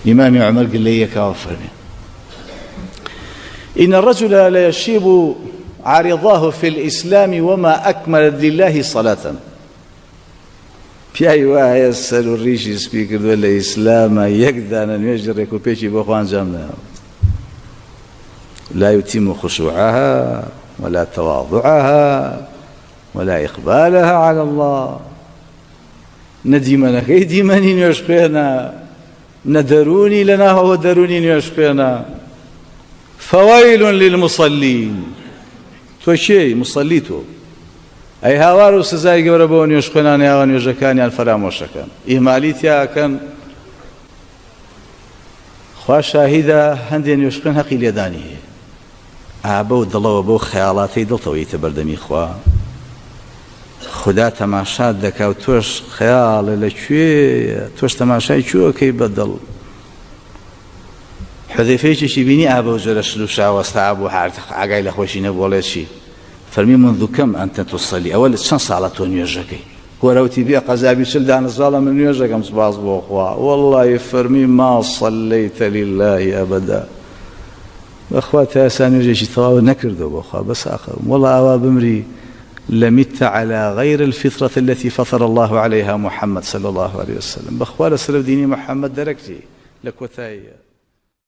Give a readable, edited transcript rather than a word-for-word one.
إمام عمر قال لي كافرني إن الرجل لا يشيب عارضاه في الإسلام وما أكمل لله صلاة في أي واحد يسأل الريش سبيكر ولا إسلام يقدر أن يجرك وبيشي بخوان جامنا لا يتم خشوعها ولا تواضعها ولا إقبالها على الله نديمنا كيديمني نشقينا ندروني لنا هو دروني نشقينا فويل للمصلين تو شيء مصليتو أي هاوارو سزاي قبربون يشقينا يا يجكان يا الفراموشكان إهماليتيا كان خوا شاهدة هندين يشقين حقي اليداني ئابە و دڵەوە بۆ خەیاڵاتەی دڵتەوەی تەبەردەمی خوا خدا تەماشات دەکا و تۆش خەیاڵە لەکوێیە تۆش تەماشای کوێکەی بەدڵ حودەیفەیەکێکی بینی ئابە و جۆرە شل و شاوەستا بوو ئاگای لە خۆشی نەبووڵێ چی فەرمی منذ كم أنت تصلي ئەوە لە چەند ساڵە تۆ نوێژەکەی گۆرەوتی بێ قەزابی چل دانەساڵە من نوێژەکەم سپاس بۆ خوا وەڵڵی فەرمی ما صليت لله أبدا بەخوا تا ئێستا نوێژێکی تەواو نەکردەوە بۆخوا بەس ئاخەم وەڵڵا ئاوا بمری لمت على غير الفطرة التي فطر الله عليها محمد صلى الله عليه وسلم بخوال سلف ديني محمد دركتي لكوتاية